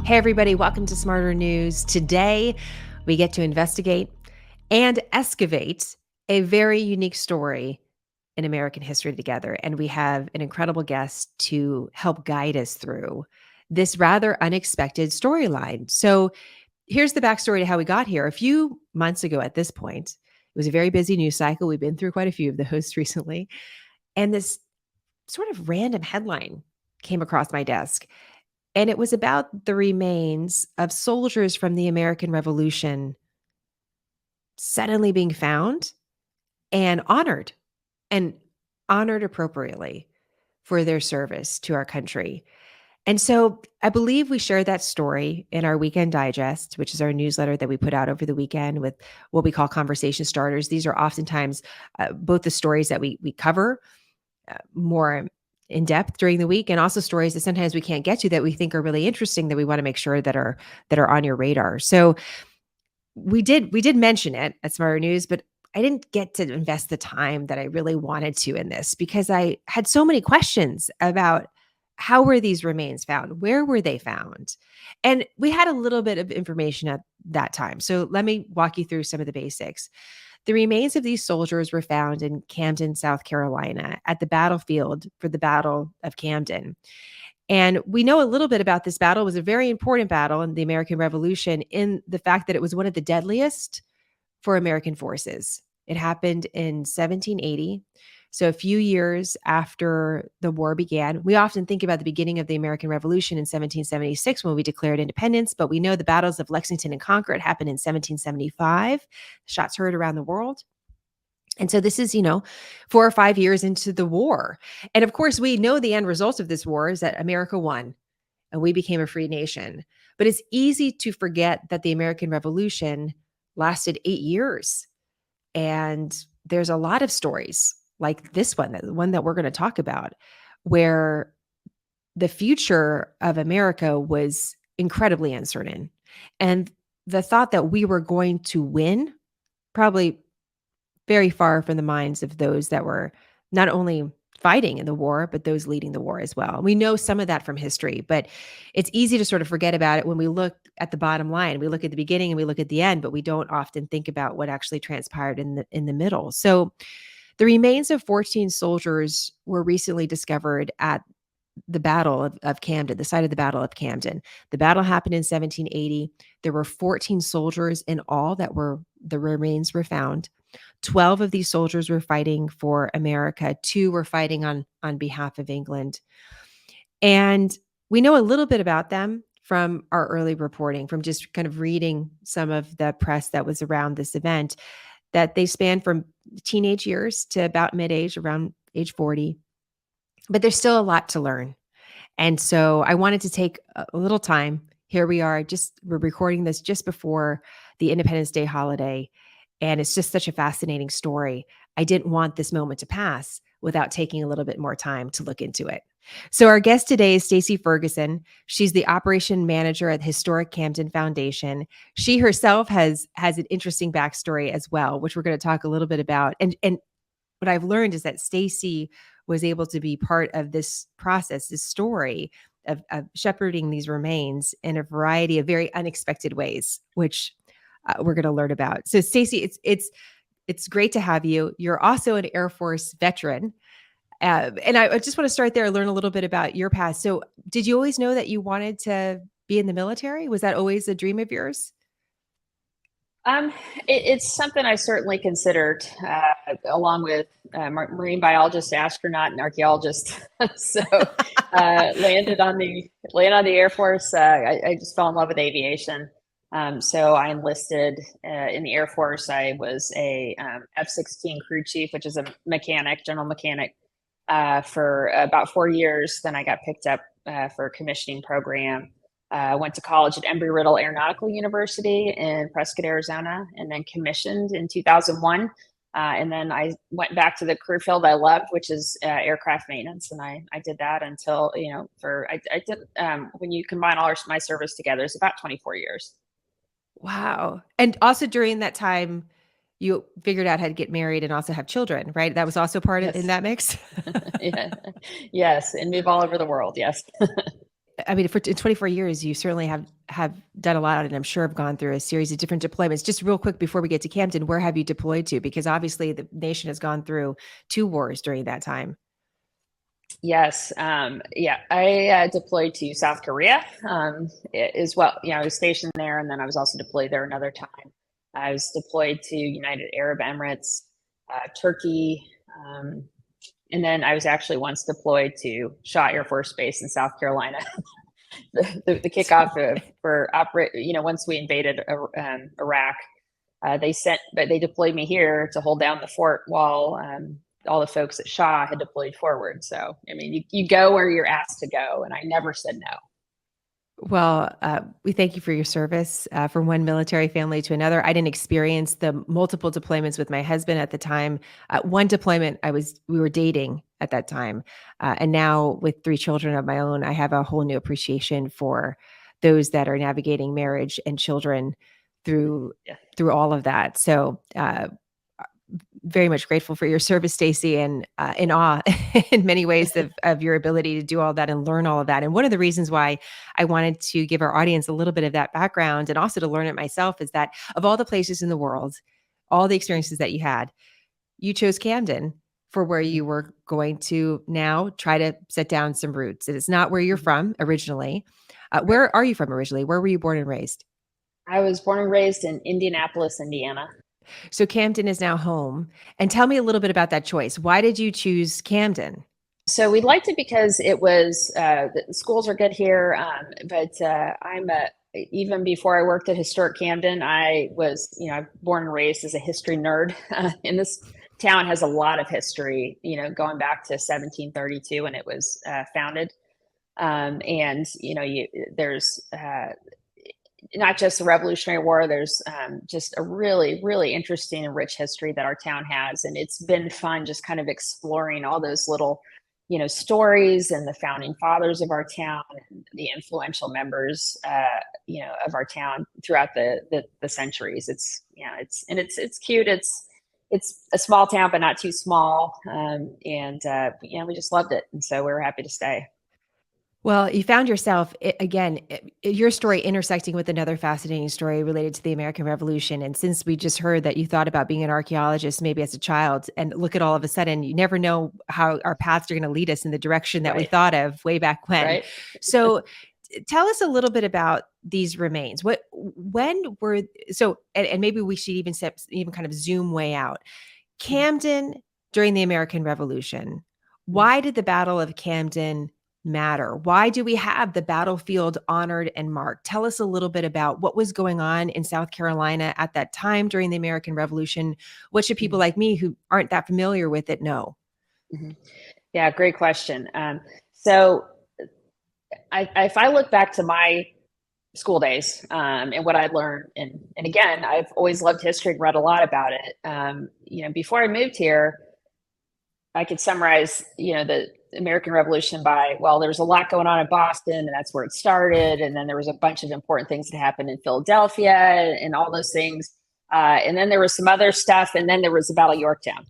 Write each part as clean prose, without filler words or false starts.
Hey, everybody, welcome to Smarter News. Today, we get to investigate and excavate a very unique story in American history together. And we have an incredible guest to help guide us through this rather unexpected storyline. So, here's the backstory to how we got here. A few months ago at this point, it was a very busy news cycle. We've been through quite a few of those recently. And this sort of random headline came across my desk. And it was about the remains of soldiers from the American Revolution suddenly being found and and honored appropriately for their service to our country. And so I believe we shared that story in our Weekend Digest, which is our newsletter that we put out over the weekend with what we call conversation starters. These are oftentimes both the stories that we cover more in depth during the week, and also stories that sometimes we can't get to that we think are really interesting that we want to make sure that are on your radar. So we did mention it at Smarter News, but I didn't get to invest the time that I really wanted to in this because I had so many questions about how were these remains found? Where were they found? And we had a little bit of information at that time. So let me walk you through some of the basics. The remains of these soldiers were found in Camden, South Carolina, at the battlefield for the Battle of Camden. And we know a little bit about this battle. It was a very important battle in the American Revolution in the fact that it was one of the deadliest for American forces. It happened in 1780. So a few years after the war began. We often think about the beginning of the American Revolution in 1776 when we declared independence, but we know the battles of Lexington and Concord happened in 1775. Shots heard around the world. And so this is, 4 or 5 years into the war. And of course, we know the end result of this war is that America won and we became a free nation. But it's easy to forget that the American Revolution lasted 8 years. And there's a lot of stories like this one, the one that we're going to talk about, where the future of America was incredibly uncertain. And the thought that we were going to win probably very far from the minds of those that were not only fighting in the war, but those leading the war as well. We know some of that from history, but it's easy to sort of forget about it when we look at the bottom line. We look at the beginning and we look at the end, but we don't often think about what actually transpired in the middle. So the remains of 14 soldiers were recently discovered at the Battle of Camden, the site of the Battle of Camden. The battle happened in 1780. There were 14 soldiers in all the remains were found. 12 of these soldiers were fighting for America. 2 were fighting on behalf of England. And we know a little bit about them from our early reporting, from just kind of reading some of the press that was around this event, that they span from teenage years to about mid-age, around age 40. But there's still a lot to learn. And so I wanted to take a little time. Here we are, we're recording this just before the Independence Day holiday. And it's just such a fascinating story. I didn't want this moment to pass without taking a little bit more time to look into it. So our guest today is Stacey Ferguson. She's the operation manager at the Historic Camden Foundation. She herself has an interesting backstory as well, which we're going to talk a little bit about. And what I've learned is that Stacy was able to be part of this process, this story of shepherding these remains in a variety of very unexpected ways, which we're going to learn about. So, Stacy, it's great to have you. You're also an Air Force veteran, and I just want to start there, learn a little bit about your past. So, did you always know that you wanted to be in the military? Was that always a dream of yours? Um, it's something I certainly considered, along with marine biologist, astronaut, and archaeologist. So, landed on the Air Force. I just fell in love with aviation. So I enlisted in the Air Force. I was a F-16 crew chief, which is a mechanic, general mechanic, for about 4 years. Then I got picked up for a commissioning program. Went to college at Embry-Riddle Aeronautical University in Prescott, Arizona, and then commissioned in 2001. And then I went back to the career field I loved, which is aircraft maintenance. And I did that until, I did, when you combine all my service together, it's about 24 years. Wow. And also during that time, you figured out how to get married and also have children, right? That was also part of in Yes. that mix. Yeah. Yes. And move all over the world. Yes. I mean, for in 24 years, you certainly have done a lot, and I'm sure have gone through a series of different deployments. Just real quick before we get to Camden, where have you deployed to? Because obviously the nation has gone through 2 wars during that time. Yes. Yeah, I deployed to South Korea as well. I was stationed there, and then I was also deployed there another time. I was deployed to United Arab Emirates, Turkey, and then I was actually once deployed to Shaw Air Force Base in South Carolina. The kickoff for operate. Once we invaded Iraq, but they deployed me here to hold down the fort while all the folks at Shaw had deployed forward. So, I mean, you go where you're asked to go, and I never said no. Well, we thank you for your service from one military family to another. I didn't experience the multiple deployments with my husband at the time. One deployment, we were dating at that time, and now with 3 children of my own, I have a whole new appreciation for those that are navigating marriage and children through Yeah. through all of that. So, very much grateful for your service, Stacy, and in awe in many ways of your ability to do all that and learn all of that. And one of the reasons why I wanted to give our audience a little bit of that background and also to learn it myself is that of all the places in the world, all the experiences that you had, you chose Camden for where you were going to now try to set down some roots. It is not where you're from originally. Where are you from originally? Where were you born and raised? I was born and raised in Indianapolis, Indiana. So Camden is now home. And tell me a little bit about that choice. Why did you choose Camden? So we liked it because it was the schools are good here, but even before I worked at Historic Camden, I was born and raised as a history nerd. And this town has a lot of history, going back to 1732 when it was founded. And there's not just the Revolutionary War. There's just a really, really interesting and rich history that our town has, and it's been fun just kind of exploring all those little, stories and the founding fathers of our town and the influential members, of our town throughout the centuries. It's cute. It's a small town, but not too small, and we just loved it, and so we were happy to stay. Well, you found yourself your story intersecting with another fascinating story related to the American Revolution. And since we just heard that you thought about being an archaeologist maybe as a child, and look at all of a sudden, you never know how our paths are going to lead us in the direction that we Right. thought of way back when. Right. So tell us a little bit about these remains. And maybe we should even kind of zoom way out. Camden during the American Revolution. Why did the Battle of Camden matter? Why do we have the battlefield honored and marked? Tell us a little bit about what was going on in South Carolina at that time during the American Revolution. What should people like me who aren't that familiar with it know? Mm-hmm. Yeah, great question. So if I look back to my school days and what I learned, and again, I've always loved history and read a lot about it. Before I moved here, I could summarize, the American Revolution by, well, there's a lot going on in Boston, and that's where it started. And then there was a bunch of important things that happened in Philadelphia and all those things. And then there was some other stuff. And then there was the Battle of Yorktown.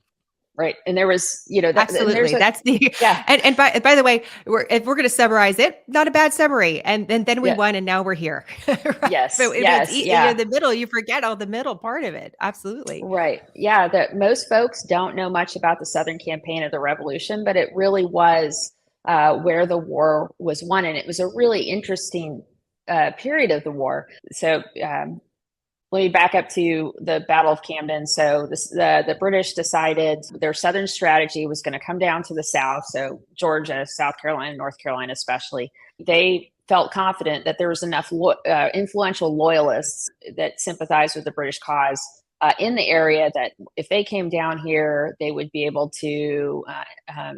Right. And there was, Absolutely. That's the, yeah. And by the way, if we're going to summarize it, not a bad summary. And then we won, and now we're here. Right? Yes. So yes. Yeah. The middle, you forget all the middle part of it. Absolutely. Right. Yeah. That most folks don't know much about the Southern campaign of the Revolution, but it really was where the war was won. And it was a really interesting period of the war. So, let me back up to the Battle of Camden. So the British decided their southern strategy was going to come down to the south. So Georgia, South Carolina, North Carolina, especially. They felt confident that there was enough influential loyalists that sympathized with the British cause in the area that if they came down here, they would be able to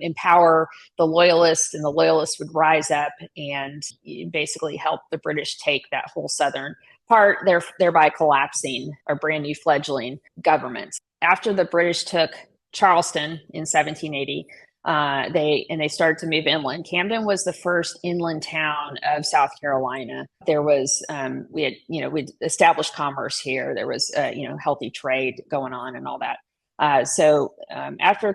empower the loyalists, and the loyalists would rise up and basically help the British take that whole southern part, thereby collapsing a brand new fledgling government. After the British took Charleston in 1780, they started to move inland. Camden was the first inland town of South Carolina. There was we'd established commerce here. There was healthy trade going on and all that. So after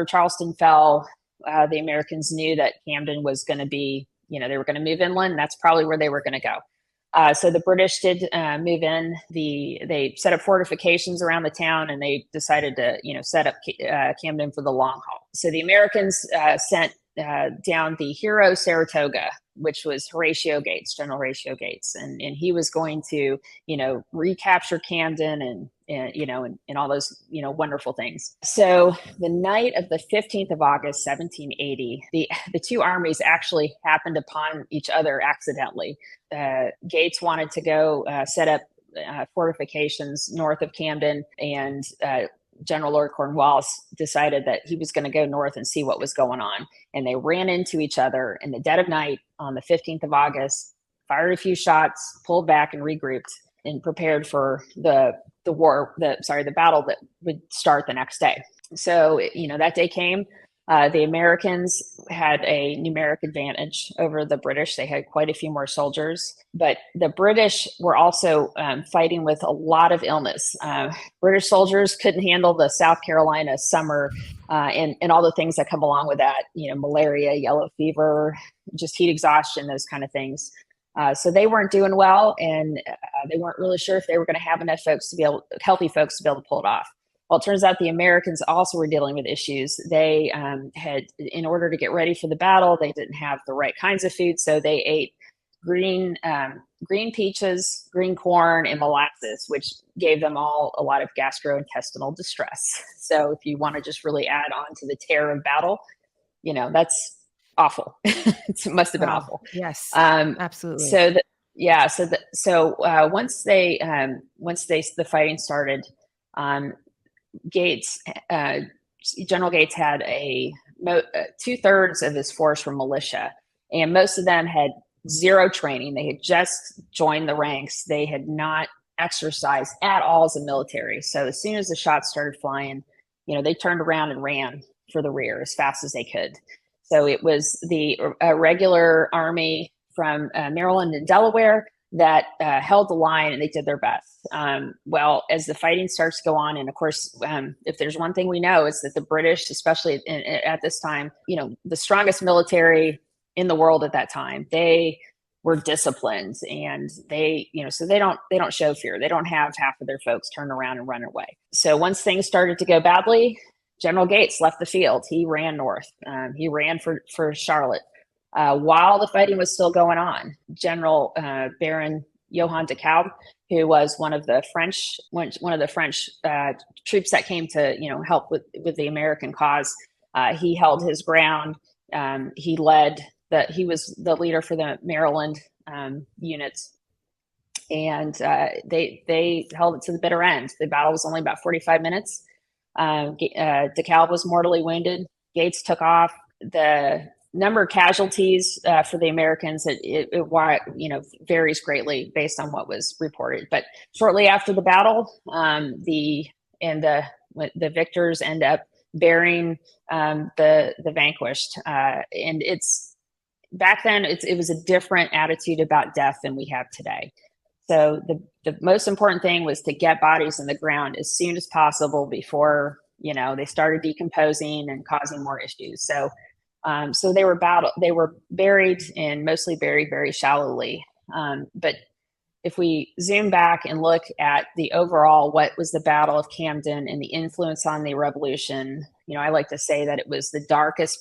Charleston fell, the Americans knew that Camden was going to be they were going to move inland. That's probably where they were going to go. So the British did move in. They set up fortifications around the town, and they decided to, set up Camden for the long haul. So the Americans sent down the hero Saratoga, which was Horatio Gates, General Horatio Gates, and he was going to, recapture Camden and all those, wonderful things. So the night of the 15th of August, 1780, the two armies actually happened upon each other accidentally. Gates wanted to go set up fortifications north of Camden, and General Lord Cornwallis decided that he was going to go north and see what was going on. And they ran into each other in the dead of night on the 15th of August, fired a few shots, pulled back and regrouped, and prepared for the battle that would start the next day. So, that day came. The Americans had a numeric advantage over the British. They had quite a few more soldiers, but the British were also fighting with a lot of illness. British soldiers couldn't handle the South Carolina summer and all the things that come along with that, malaria, yellow fever, just heat exhaustion, those kind of things. So they weren't doing well, and they weren't really sure if they were going to have enough healthy folks to be able to pull it off. Well, it turns out the Americans also were dealing with issues. They had, in order to get ready for the battle, they didn't have the right kinds of food, so they ate green peaches, green corn, and molasses, which gave them all a lot of gastrointestinal distress. So if you want to just really add on to the terror of battle, that's awful. It must have been awful. Yes, absolutely. Once the fighting started, General Gates had 2/3 of his force were militia, and most of them had zero training. They had just joined the ranks. They had not exercised at all as a military. So as soon as the shots started flying, they turned around and ran for the rear as fast as they could. So it was the regular army from Maryland and Delaware that held the line, and they did their best. Well, as the fighting starts to go on, and of course, if there's one thing we know, is that the British, especially at this time, the strongest military in the world at that time, they were disciplined, and so they don't show fear. They don't have half of their folks turn around and run away. So once things started to go badly, General Gates left the field. He ran north. He ran for Charlotte. While the fighting was still going on, General Baron Johann de Kalb, who was one of the French troops that came to help with the American cause, he held his ground. He was the leader for the Maryland units, and they held it to the bitter end. The battle was only about 45 minutes. De Kalb was mortally wounded. Gates took off. The number of casualties for the Americans, it varies greatly based on what was reported. But shortly after the battle, the victors end up burying the vanquished, and back then it was a different attitude about death than we have today. So the most important thing was to get bodies in the ground as soon as possible before they started decomposing and causing more issues. So they were buried, and mostly buried very shallowly. But if we zoom back and look at the overall, what was the Battle of Camden and the influence on the Revolution, I like to say that it was the darkest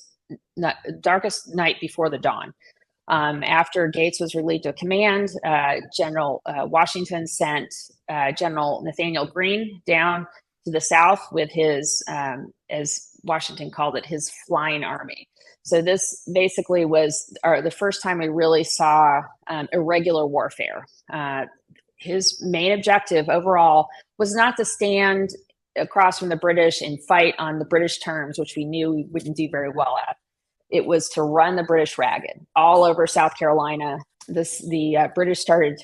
night before the dawn. After Gates was relieved of command, General Washington sent General Nathaniel Greene down to the south with his, as Washington called it, his flying army. So this basically was the first time we really saw irregular warfare. His main objective overall was not to stand across from the British and fight on the British terms, which we knew we wouldn't do very well at. It was to run the British ragged all over South Carolina. The British started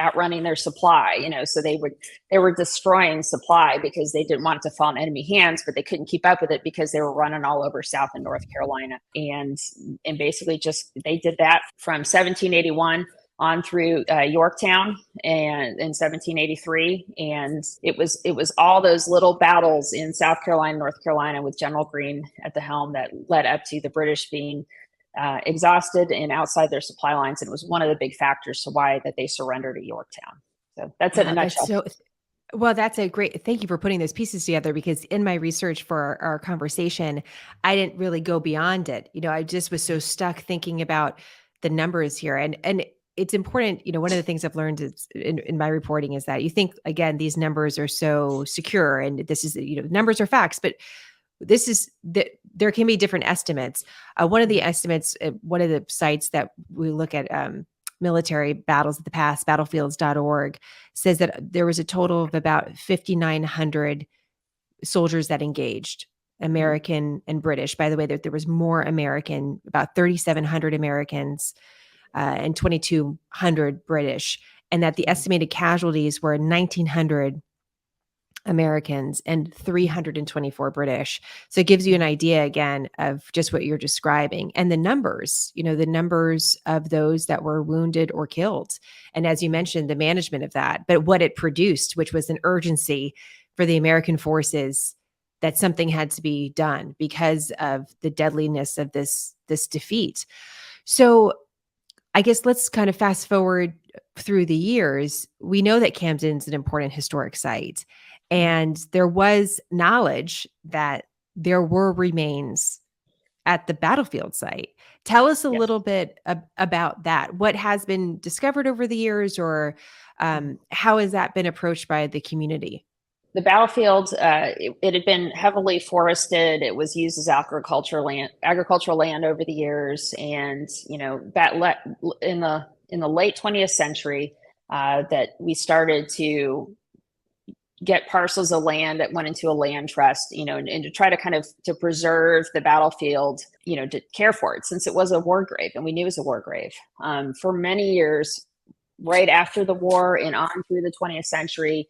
outrunning their supply, so they were destroying supply because they didn't want it to fall in enemy hands, but they couldn't keep up with it because they were running all over South and North Carolina. And basically they did that from 1781 on through Yorktown and in 1783. And it was all those little battles in South Carolina, North Carolina with General Greene at the helm that led up to the British being exhausted and outside their supply lines. And it was one of the big factors to why that they surrendered at Yorktown. So that's it in a Wow, that's nutshell. so well, that's a great thank you for putting those pieces together because in my research for our conversation, I didn't really go beyond it. I just was so stuck thinking about the numbers here. And it's important, one of the things I've learned is in my reporting is that you think again, these numbers are so secure and this is, numbers are facts, but this is that there can be different estimates. One of the estimates, one of the sites that we look at military battles of the past, battlefields.org, says that there was a total of about 5,900 soldiers that engaged, American and British. By the way, there was more American, about 3,700 Americans and 2,200 British, and that the estimated casualties were 1,900 Americans and 324 British. So it gives you an idea again of just what you're describing and the numbers, the numbers of those that were wounded or killed. And as you mentioned, the management of that, but what it produced, which was an urgency for the American forces that something had to be done because of the deadliness of this defeat. So I guess let's kind of fast forward through the years. We know that Camden's an important historic site, and there was knowledge that there were remains at the battlefield site. Tell us a Yes. little bit about that. What has been discovered over the years, or how has that been approached by the community? The battlefield, it had been heavily forested. It was used as agricultural land over the years, and in the late 20th century, that we started to get parcels of land that went into a land trust, and to try to kind of to preserve the battlefield, to care for it since it was a war grave, and we knew it was a war grave for many years, right after the war and on through the 20th century.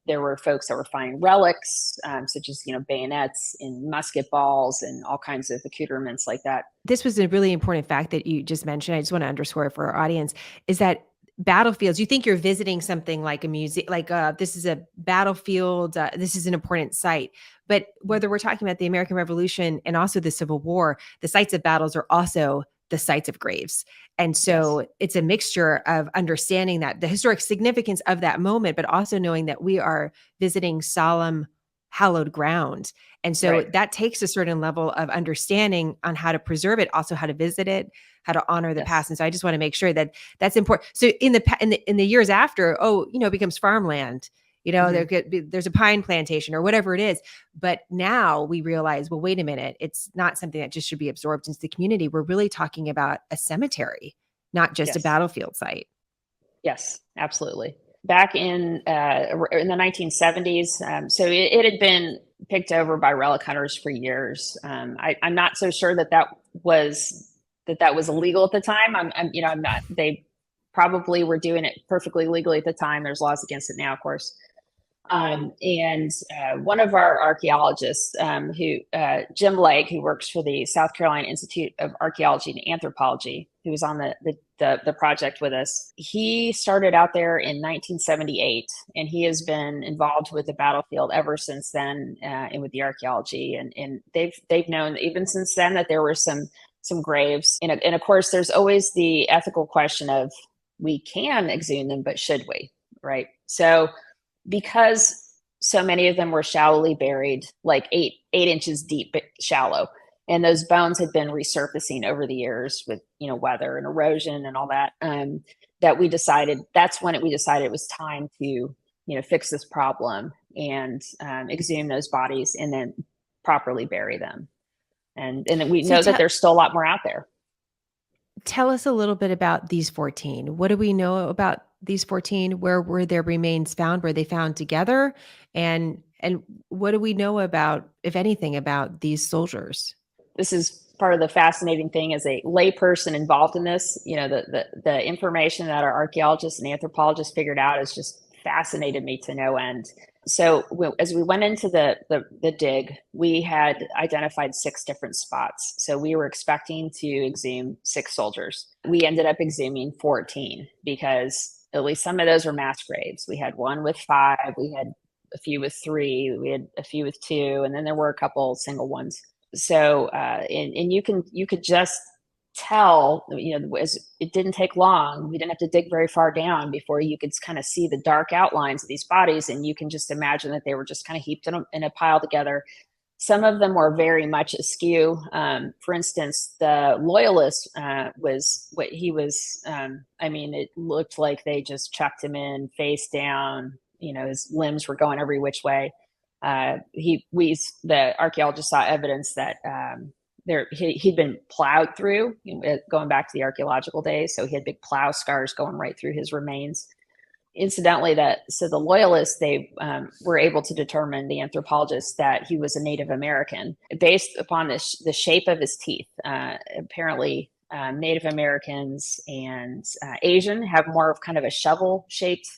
There were folks that were finding relics, such as, bayonets and musket balls and all kinds of accoutrements like that. This was a really important fact that you just mentioned. I just want to underscore for our audience is that battlefields, you think you're visiting something like a museum, like this is a battlefield, this is an important site. But whether we're talking about the American Revolution and also the Civil War, the sites of battles are also the sites of graves. And so it's a mixture of understanding that the historic significance of that moment, but also knowing that we are visiting solemn, hallowed ground. And so that takes a certain level of understanding on how to preserve it, also how to visit it, how to honor the past. And so I just want to make sure that that's important. So in the years after, it becomes farmland. There's a pine plantation or whatever it is. But now we realize, well, wait a minute, it's not something that just should be absorbed into the community. We're really talking about a cemetery, not just a battlefield site. Yes, absolutely. Back in the 1970s, so it had been picked over by relic hunters for years. I'm not so sure that was illegal at the time. I'm not. They probably were doing it perfectly legally at the time. There's laws against it now, of course. And one of our archaeologists, Jim Lake, who works for the South Carolina Institute of Archaeology and Anthropology, who was on the project with us, he started out there in 1978, and he has been involved with the battlefield ever since then, and with the archaeology, and they've known even since then that there were some graves, and of course there's always the ethical question of we can exhume them, but should we, right? So because so many of them were shallowly buried, like 8 inches deep, but shallow, and those bones had been resurfacing over the years with weather and erosion and all that, we decided it was time to fix this problem and exhume those bodies and then properly bury them, and we know that there's still a lot more out there. Tell us a little bit about these 14. What do we know about these 14? Where were their remains found? Were they found together? And what do we know about, if anything, about these soldiers? This is part of the fascinating thing as a layperson involved in this. The information that our archaeologists and anthropologists figured out has just fascinated me to no end. So as we went into the dig, we had identified 6 different spots. So we were expecting to exhume 6 soldiers. We ended up exhuming 14 because at least some of those were mass graves. We had one with 5, we had a few with 3, we had a few with 2, and then there were a couple single ones. And you could just tell, as it didn't take long. We didn't have to dig very far down before you could kind of see the dark outlines of these bodies, and you can just imagine that they were just kind of heaped in a pile together. Some of them were very much askew. For instance, the loyalist was what he was. It looked like they just chucked him in face down. His limbs were going every which way. The archaeologist saw evidence that he'd been plowed through, going back to the archaeological days. So he had big plow scars going right through his remains. Incidentally, the loyalists, they were able to determine, the anthropologists, that he was a Native American based upon the shape of his teeth. Apparently, Native Americans and Asian have more of kind of a shovel shaped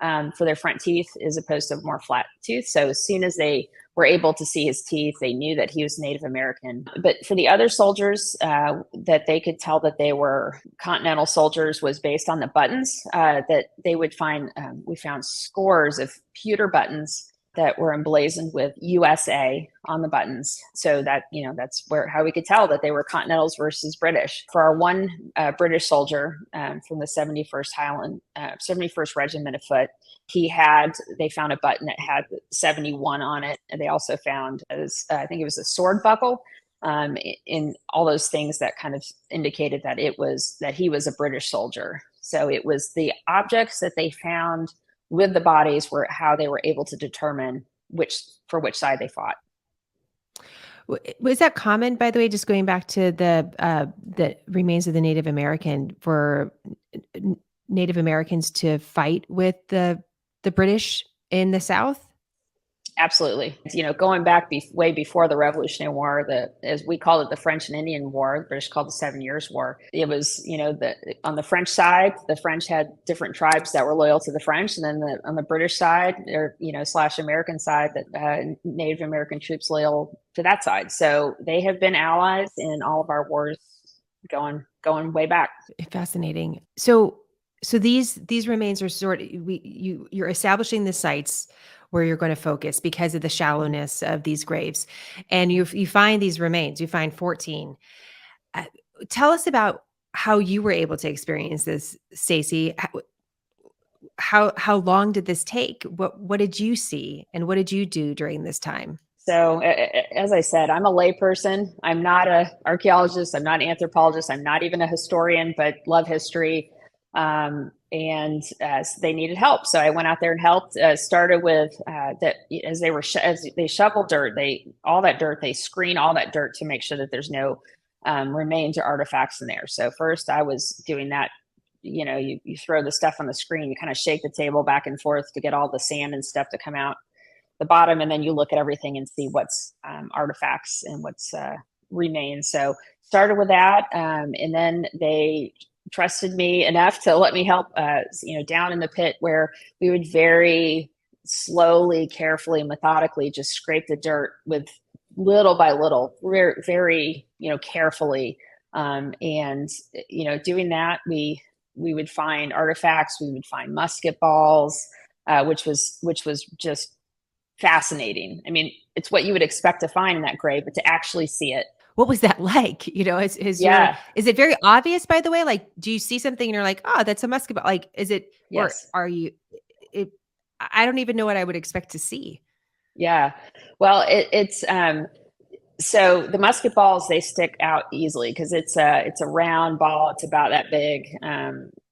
for their front teeth as opposed to more flat tooth. So as soon as they were able to see his teeth, they knew that he was Native American. But for the other soldiers, that they could tell that they were Continental soldiers was based on the buttons that they would find. We found scores of pewter buttons that were emblazoned with USA on the buttons. So that, that's how we could tell that they were Continentals versus British. For our one British soldier from the 71st Regiment of Foot, they found a button that had 71 on it. And they also found, I think it was a sword buckle, in all those things that kind of indicated that he was a British soldier. So it was the objects that they found with the bodies were how they were able to determine for which side they fought. Was that common, by the way, just going back to the remains of the Native American, for Native Americans to fight with the British in the South? Absolutely. Going back way before the Revolutionary War, as we called it, the French and Indian War, the British called the 7 Years' War. It was, on the French side, the French had different tribes that were loyal to the French, and then on the British side, or / American side, that Native American troops loyal to that side. So they have been allies in all of our wars, going way back. Fascinating. So these remains are you're establishing the sites where you're going to focus because of the shallowness of these graves, and you find these remains. You find 14. Tell us about how you were able to experience this, Stacy. How long did this take? What did you see, and what did you do during this time? So, as I said, I'm a layperson. I'm not an archaeologist. I'm not an anthropologist. I'm not even a historian, but love history. And they needed help, so I went out there and helped. Started with that as they shovel dirt, all that dirt, they screen all that dirt to make sure that there's no remains or artifacts in there. So first, I was doing that. You throw the stuff on the screen, you kind of shake the table back and forth to get all the sand and stuff to come out the bottom, and then you look at everything and see what's artifacts and what's remains. So started with that, and then they trusted me enough to let me help, down in the pit, where we would very slowly, carefully, methodically just scrape the dirt with little by little, very, very, carefully. And doing that, we would find artifacts, we would find musket balls, which was just fascinating. I mean, it's what you would expect to find in that grave, but to actually see it. What was that like? Is it very obvious, by the way? Like, do you see something and you're like, oh, that's a musket ball? Like, is it, yes. Or are you, I don't even know what I would expect to see. Yeah. Well, it's, so the musket balls, they stick out easily because it's a round ball. It's about that big.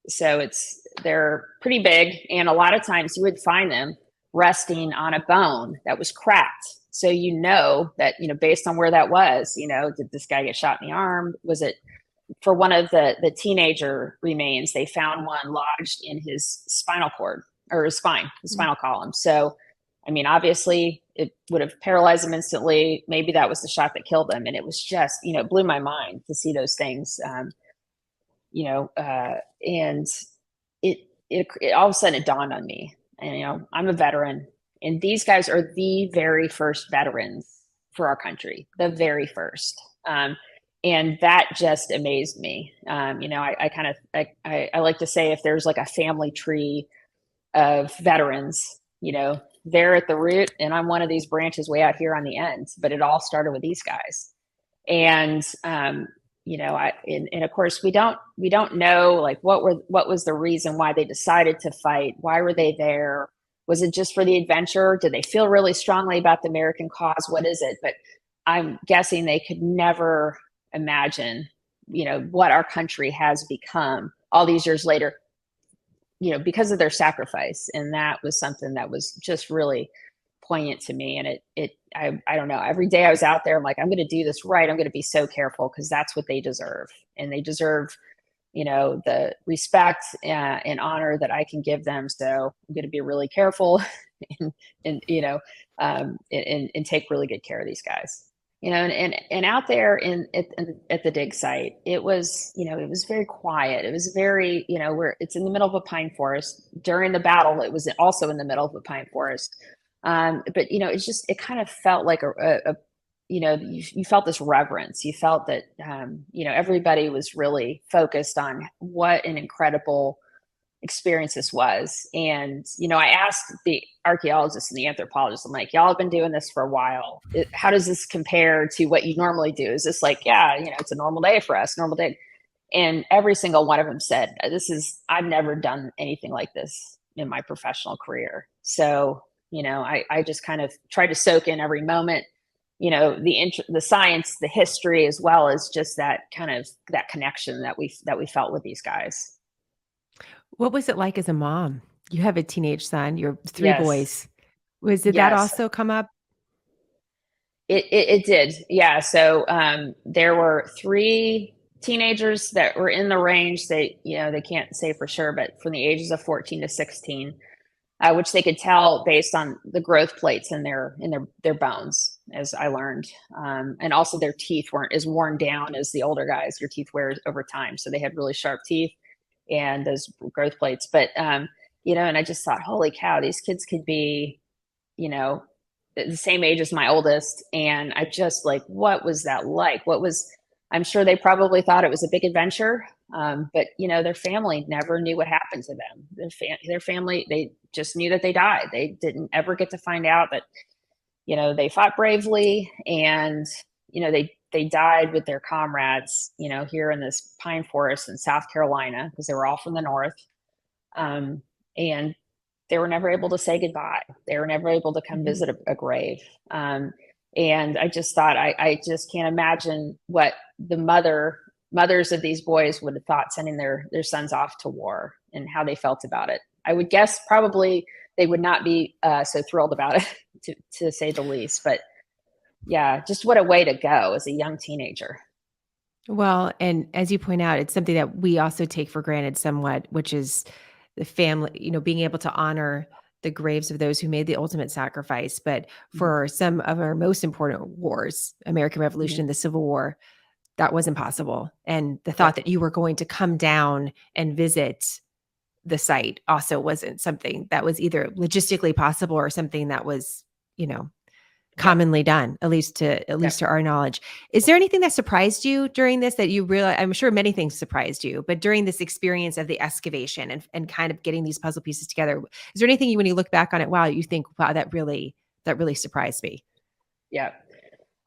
So they're pretty big. And a lot of times you would find them resting on a bone that was cracked. So that, based on where that was, did this guy get shot in the arm? Was it for one of the teenager remains? They found one lodged in his spinal cord, or his spinal column. So, I mean, obviously it would have paralyzed him instantly. Maybe that was the shot that killed him. And it was just, it blew my mind to see those things, and it all of a sudden it dawned on me. And, I'm a veteran. And these guys are the very first veterans for our country, the very first. And that just amazed me. I like to say, if there's like a family tree of veterans, they're at the root, and I'm one of these branches way out here on the end. But it all started with these guys. And and of course we don't know like what was the reason why they decided to fight. Why were they there? Was it just for the adventure? Did they feel really strongly about the American cause? What is it? But I'm guessing they could never imagine, what our country has become all these years later, because of their sacrifice. And that was something that was just really poignant to me. And I don't know, every day I was out there, I'm like, I'm going to do this right. I'm going to be so careful because that's what they deserve. And they deserve, the respect and honor that I can give them. So I'm going to be really careful and, and take really good care of these guys. And out there at the dig site, it was, it was very quiet. It was very, where it's in the middle of a pine forest. During the battle, it was also in the middle of a pine forest. But it kind of felt like you felt this reverence. You felt that, everybody was really focused on what an incredible experience this was. And, I asked the archaeologists and the anthropologists, I'm like, y'all have been doing this for a while. How does this compare to what you normally do? Is this like, yeah, it's a normal day for us, normal day. And every single one of them said, I've never done anything like this in my professional career. So, I just kind of try to soak in every moment, the science, the history, as well as just that connection that we felt with these guys. What was it like as a mom? You have a teenage son, you're 3 Yes. boys. Did that Yes. also come up? It did. Yeah. So there were 3 teenagers that were in the range. They can't say for sure, but from the ages of 14 to 16, which they could tell based on the growth plates in their bones, as I learned. And also their teeth weren't as worn down as the older guys. Your teeth wear over time. So they had really sharp teeth and those growth plates. But, and I just thought, holy cow, these kids could be, the same age as my oldest. And I just like, what was that like? I'm sure they probably thought it was a big adventure. But their family never knew what happened to them. Their family, they just knew that they died. They didn't ever get to find out that, they fought bravely and, they died with their comrades, here in this pine forest in South Carolina, because they were all from the North. And they were never able to say goodbye. They were never able to come visit a grave. And I just thought, I just can't imagine what the mothers of these boys would have thought sending their sons off to war and how they felt about it. I would guess probably they would not be so thrilled about it, to say the least. But yeah, just what a way to go as a young teenager. Well, and as you point out, it's something that we also take for granted somewhat, which is the family, being able to honor the graves of those who made the ultimate sacrifice. But Mhm. for some of our most important wars, American Mhm. Revolution, the Civil War, that was impossible. And the thought Yep. that you were going to come down and visit the site also wasn't something that was either logistically possible or something that was, you know, Yep. commonly done, at least Yep. to our knowledge. Is there anything that surprised you during this that you realize? I'm sure many things surprised you, but during this experience of the excavation and kind of getting these puzzle pieces together, is there anything when you look back on it, wow, you think, wow, that really surprised me? Yep.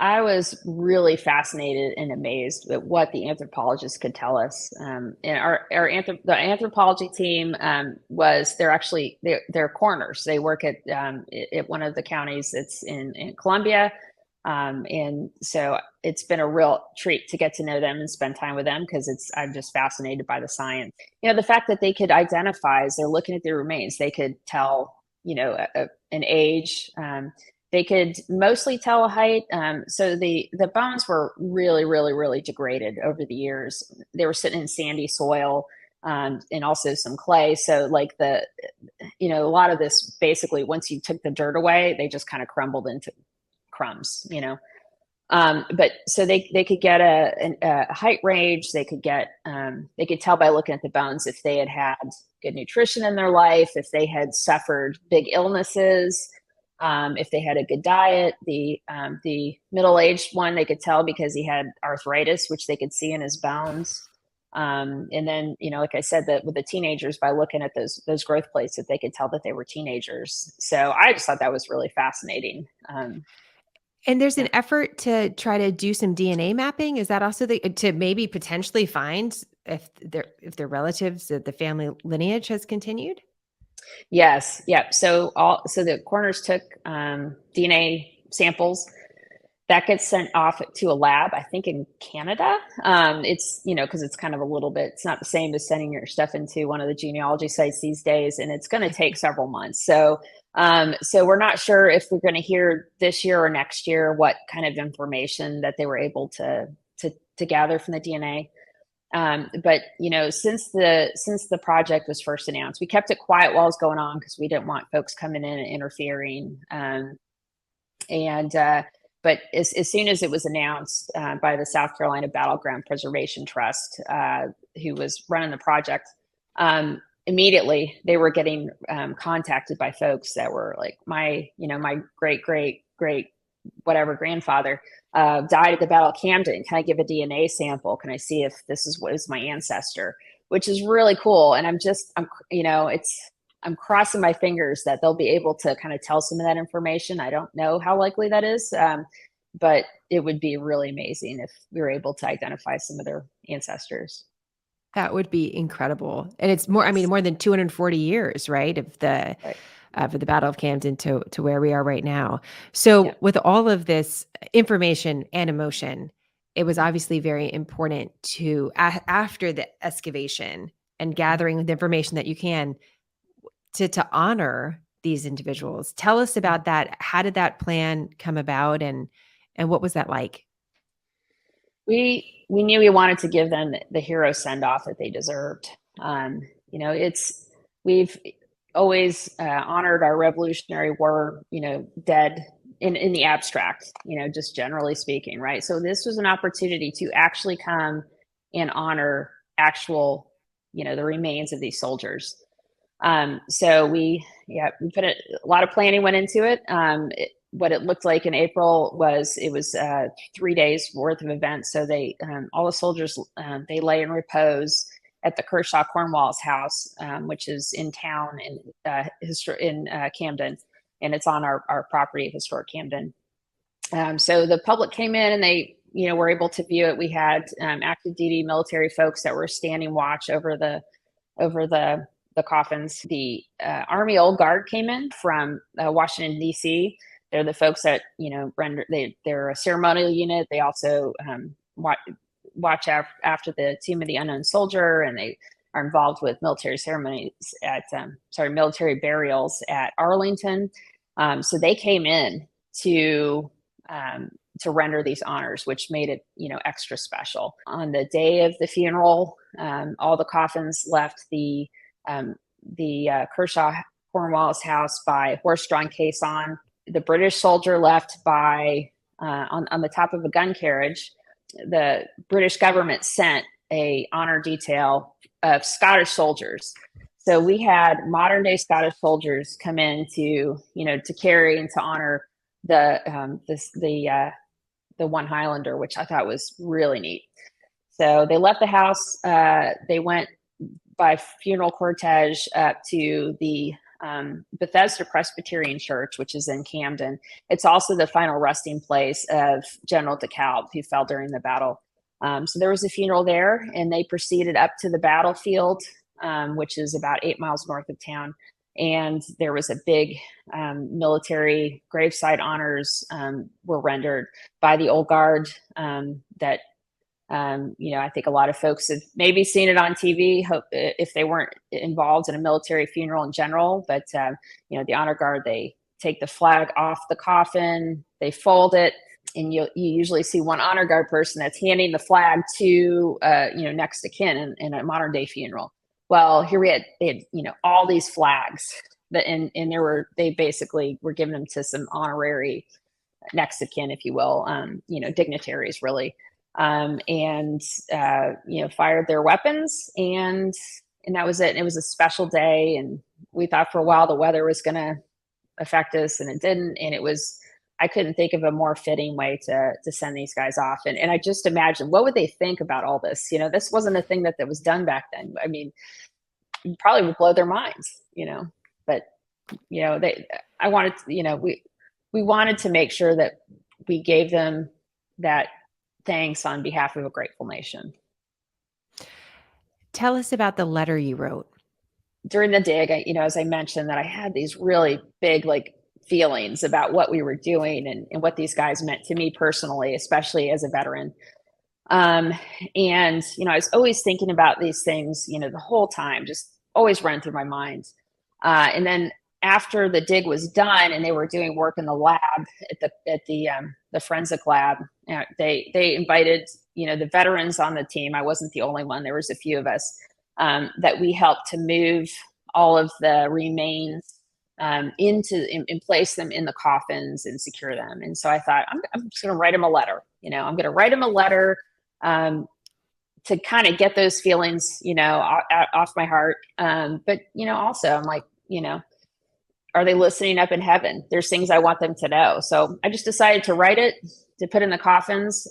I was really fascinated and amazed at what the anthropologists could tell us. And the anthropology team they're coroners. They work at one of the counties. It's in Columbia. And so it's been a real treat to get to know them and spend time with them because I'm just fascinated by the science. The fact that they could identify as they're looking at their remains, they could tell, an age. They could mostly tell a height. So the bones were really, really, really degraded over the years. They were sitting in sandy soil, and also some clay. So like a lot of this basically, once you took the dirt away, they just kind of crumbled into crumbs. But so they could get a height range. They could tell by looking at the bones if they had good nutrition in their life, if they had suffered big illnesses, if they had a good diet. The middle-aged one, they could tell because he had arthritis, which they could see in his bones. And then, like I said, that with the teenagers, by looking at those growth plates, that they could tell that they were teenagers. So I just thought that was really fascinating. And there's Yeah. an effort to try to do some DNA mapping. Is that also to maybe potentially find if their relatives, the family lineage has continued? Yes. Yep. So the coroners took DNA samples that gets sent off to a lab, I think in Canada. It's, because it's kind of a little bit, it's not the same as sending your stuff into one of the genealogy sites these days, and it's going to take several months. So we're not sure if we're going to hear this year or next year what kind of information that they were able to gather from the DNA. But since the project was first announced, we kept it quiet while it was going on because we didn't want folks coming in and interfering. And But as soon as it was announced by the South Carolina Battleground Preservation Trust, who was running the project, immediately they were getting contacted by folks that were like, my great great great whatever grandfather died at the Battle of Camden. Can I give a DNA sample? Can I see if this is what is my ancestor? Which is really cool. And I'm crossing my fingers that they'll be able to kind of tell some of that information. I don't know how likely that is, but it would be really amazing if we were able to identify some of their ancestors. That would be incredible. And it's more, I mean, Yes. more than 240 years, right? Right. For the Battle of Camden to where we are right now. Yeah. So with all of this information and emotion, it was Mhm. obviously very important to after the excavation and Mhm. gathering the information that you can to honor these individuals. Tell us Mhm. about that. How did that plan come about and what was that like? We knew we wanted to give them the hero send off that they deserved. It's we've always honored our Revolutionary War, dead in the abstract, just generally speaking, right? So this was an opportunity to actually come and honor actual, the remains of these soldiers. So we put a lot of planning went into it. What it looked like in April was it was 3 days worth of events. So all the soldiers, they lay in repose at the Kershaw Cornwall's house, which is in town in Camden, and it's on our property of historic Camden. So the public came in and they, were able to view it. We had active duty military folks that were standing watch over the coffins. The Army Old Guard came in from Washington D.C. They're the folks that they're a ceremonial unit. They also watch after the Tomb of the Unknown Soldier, and they are involved with military ceremonies military burials at Arlington. So they came in to render these honors, which made it, extra special. On the day of the funeral, all the coffins left the Kershaw Cornwall's house by horse-drawn caisson. The British soldier left by on the top of a gun carriage. The British government sent a honor detail of Scottish soldiers. So we had modern day Scottish soldiers come in to carry and to honor the one Highlander, which I thought was really neat. So they left the house. They went by funeral cortege up to the Bethesda Presbyterian Church, which is in Camden. It's also the final resting place of General DeKalb, who fell during the battle. So there was a funeral there, and they proceeded up to the battlefield, which is about 8 miles north of town. And there was a big military graveside honors were rendered by the Old Guard that I think a lot of folks have maybe seen it on TV if they weren't involved in a military funeral in general. But, the honor guard, they take the flag off the coffin, they fold it, and you usually see one honor guard person that's handing the flag to, next to kin in a modern day funeral. Well, here they had, all these flags and they basically were giving them to some honorary next of kin, if you will, dignitaries really, and fired their weapons, and that was it. And it was a special day, and we thought for a while the weather was going to affect us, and it didn't. And it was, I couldn't think of a more fitting way to send these guys off. And I just imagine what would they think about all this. This wasn't a thing that was done back then. I mean, it probably would blow their minds. But they, I wanted to, we wanted to make sure that we gave them that thanks on behalf of a grateful nation. Tell us about the letter you wrote. During the dig, as I mentioned, that I had these really big, like, feelings about what we were doing and what these guys meant to me personally, especially as a veteran. Um, and, I was always thinking about these things, the whole time, just always running through my mind. And then after the dig was done and they were doing work in the lab at the forensic lab, they invited, the veterans on the team. I wasn't the only one. There was a few of us, that we helped to move all of the remains and place them in the coffins and secure them. And so I thought, I'm just going to write them a letter. I'm going to write them a letter, to kind of get those feelings, off my heart. But, also I'm like, are they listening up in heaven? There's things I want them to know. So I just decided to write it, to put in the coffins.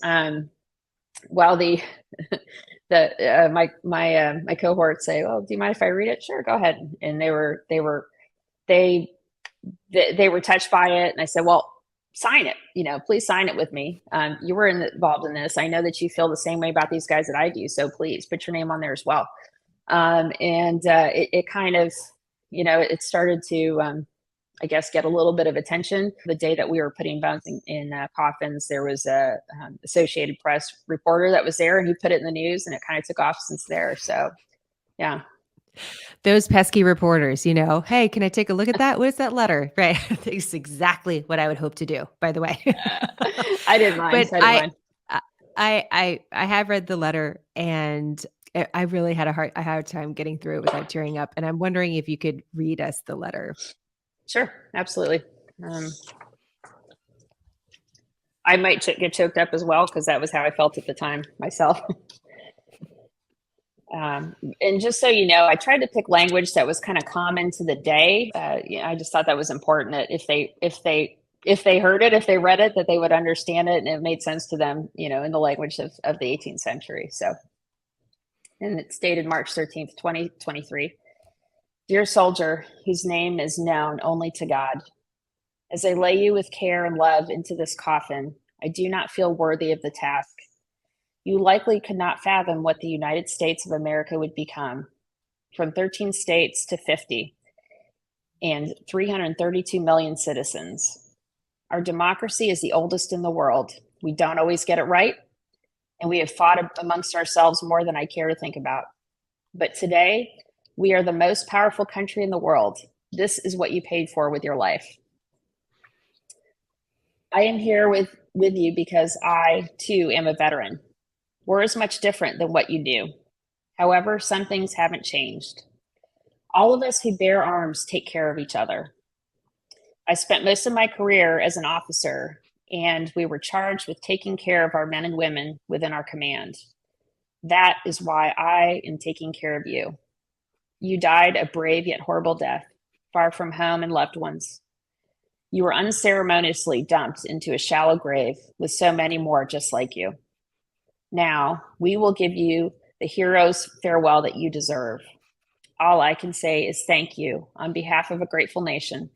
While my cohorts say, "Oh, do you mind if I read it?" Sure, go ahead. And they were touched by it, and I said, "Well, sign it. Please sign it with me. You were involved in this. I know that you feel the same way about these guys that I do. So please put your name on there as well." It kind of, it started to, I guess, get a little bit of attention. The day that we were putting bones in coffins, there was a Associated Press reporter that was there, and he put it in the news, and it kind of took off since there. So, yeah. Those pesky reporters, hey, can I take a look at that? What is that letter? Right. It's exactly what I would hope to do, by the way. I didn't mind. But I have read the letter, and I really had a hard time getting through it without tearing up. And I'm wondering if you could read us the letter. Sure, absolutely. I might get choked up as well, because that was how I felt at the time myself. And just so you know, I tried to pick language that was kind of common to the day. I just thought that was important, that if they heard it, if they read it, that they would understand it, and it made sense to them, in the language of the 18th century. So, and it's dated March 13th, 2023. Dear soldier, whose name is known only to God, as I lay you with care and love into this coffin, I do not feel worthy of the task. You likely could not fathom what the United States of America would become, from 13 states to 50 and 332 million citizens. Our democracy is the oldest in the world. We don't always get it right, and we have fought amongst ourselves more than I care to think about. But today, we are the most powerful country in the world. This is what you paid for with your life. I am here with you because I, too, am a veteran. War is much different than what you do. However, some things haven't changed. All of us who bear arms take care of each other. I spent most of my career as an officer, and we were charged with taking care of our men and women within our command. That is why I am taking care of you. You died a brave yet horrible death, far from home and loved ones. You were unceremoniously dumped into a shallow grave with so many more just like you. Now, we will give you the hero's farewell that you deserve. All I can say is thank you on behalf of a grateful nation.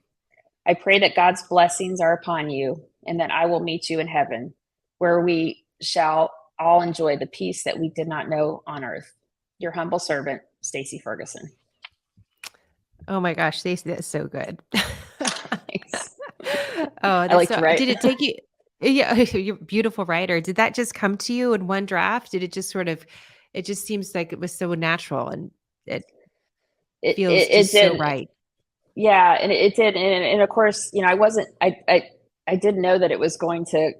I pray that God's blessings are upon you, and that I will meet you in heaven, where we shall all enjoy the peace that we did not know on earth. Your humble servant, Stacey Ferguson. Oh my gosh, Stacey, that's so good. Thanks. Oh, I like to write. Did it take you? Yeah, you're a beautiful writer. Did that just come to you in one draft? Did it just sort of? It just seems like it was so natural, and it feels just so right. Yeah, and it did, and of course, I wasn't. I didn't know that it was going to,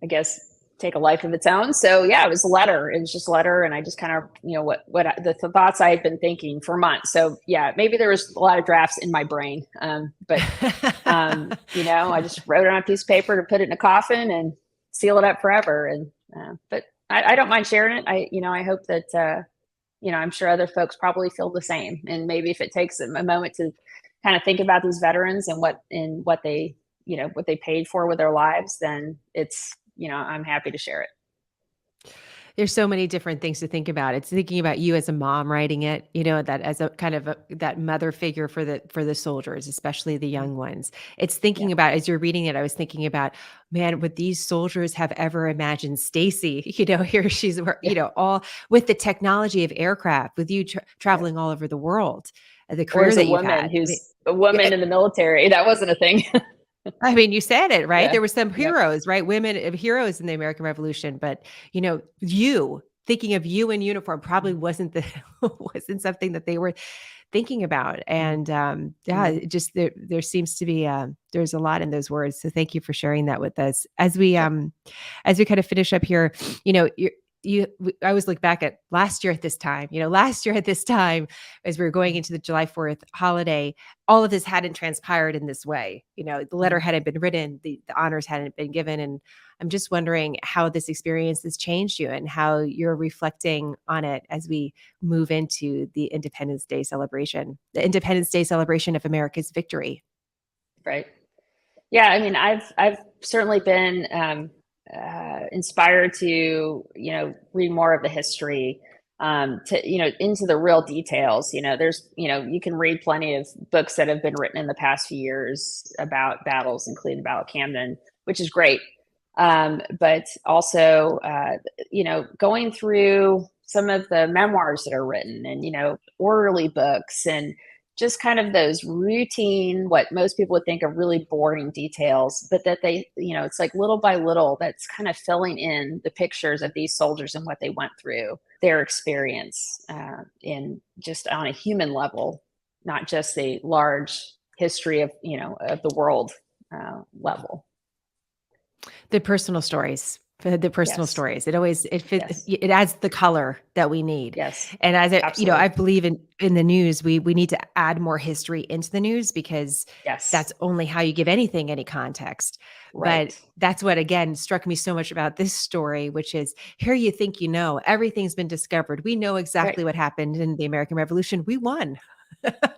I guess, take a life of its own. So yeah, it was a letter. It was just a letter, and I just kind of, the thoughts I had been thinking for months. So yeah, maybe there was a lot of drafts in my brain, but I just wrote it on a piece of paper to put it in a coffin and seal it up forever. And but I don't mind sharing it. I hope that I'm sure other folks probably feel the same. And maybe if it takes a moment to kind of think about these veterans and what they what they paid for with their lives, then it's I'm happy to share it. There's so many different things to think about. It's thinking about you as a mom writing it, that as a kind of that mother figure for the soldiers, especially the Mhm. young ones. It's Yeah. thinking about, as you're reading it, I was thinking about, man, would these soldiers have ever imagined Stacy, here she's, Yeah. all with the technology of aircraft, with you Right. traveling all over the world, the Or career as a that you've woman had. who's a Yeah, woman in the military. That wasn't a thing. I mean, you said it, right? Yeah. There were some Yep. heroes, right? Women heroes in the American Revolution, but you thinking of you in uniform probably Mhm. wasn't wasn't something that they were thinking about. Mhm. And yeah, Mhm. it just there seems to be there's a lot in those words. So thank you for sharing that with us. As we kind of finish up here, you know, you I always look back at last year at this time, as we were going Mhm. into the July 4th holiday, all of this hadn't transpired in this way. The letter Mhm. hadn't been written, the honors hadn't been given. And I'm just wondering how this experience has changed you and how you're reflecting on it as we move into the Independence Day celebration of America's victory. Right. Yeah, I mean, I've certainly been inspired to read more of the history, to into the real details. There's you can read plenty of books that have been written in the past few years about battles, including the Battle of Camden, which is great. But also, going through some of the memoirs that are written, and orderly books, and just kind of those routine, what most people would think are really boring details, but that they, it's like little by little that's kind of filling in the pictures of these soldiers and what they went through, their experience, in just on a human level, not just a large history of the world level. The personal stories. The personal Yes, stories. yes, It adds the color that we need. yes, And I absolutely. believe in the news, we need to add more history into the news because Yes, that's only how you give anything any context. But right, that's what again struck me so much about this story, which is here you think everything's been discovered. We know right, exactly what happened in the American Revolution. We won.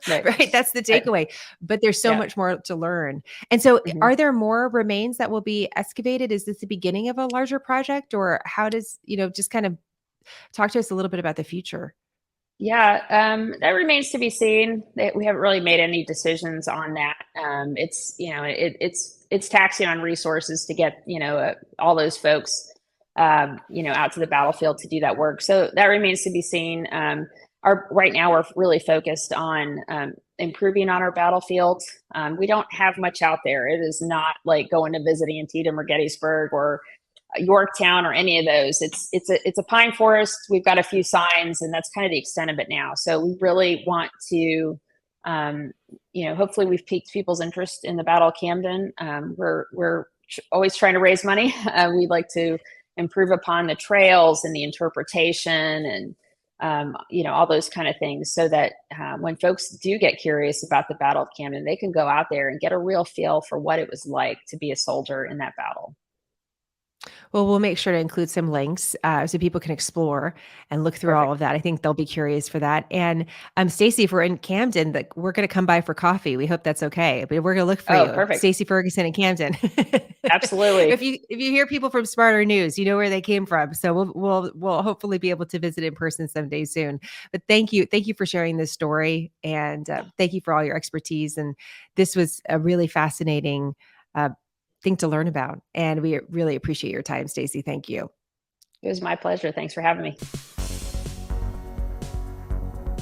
right, Right? That's the right. takeaway. But there's so Yeah. much more to learn. And so Mhm. are there more remains that will be excavated? Is this the beginning of a larger project, or how does, just kind of talk to us a little bit about the future? Yeah, that remains to be seen. We haven't really made any decisions on that. It's it's taxing on resources to get all those folks out to the battlefield to do that work. So that remains to be seen. Our right now we're really focused on improving on our battlefield. We don't have much out there. It is not like going to visit Antietam or Gettysburg or Yorktown or any of those. It's a pine forest. We've got a few signs, and that's kind of the extent of it now. So we really want to, hopefully we've piqued people's interest in the Battle of Camden. We're always trying to raise money. We'd like to improve upon the trails and the interpretation and all those kind of things, so that when folks do get curious about the Battle of Camden, they can go out there and get a real feel for what it was like to be a soldier in that battle. Well, we'll make sure to include some links so people can explore and look through all Perfect. of that. I think they'll be curious for that. And Stacey, if we're in Camden, we're going to come by for coffee. We hope that's okay. But we're going to look for Oh, you, perfect. Stacey Ferguson in Camden. Absolutely. If you hear people from Smarter News, you know where they came from. So we'll hopefully be able to visit in person someday soon. But thank you for sharing this story, and thank you for all your expertise. And this was a really fascinating. Thing to learn about. And we really appreciate your time, Stacey. Thank you. It was my pleasure. Thanks for having me.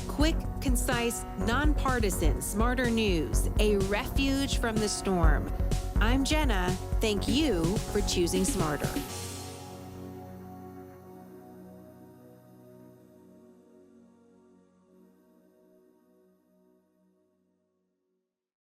Quick, concise, nonpartisan, Smarter News, a refuge from the storm. I'm Jenna. Thank you for choosing Smarter.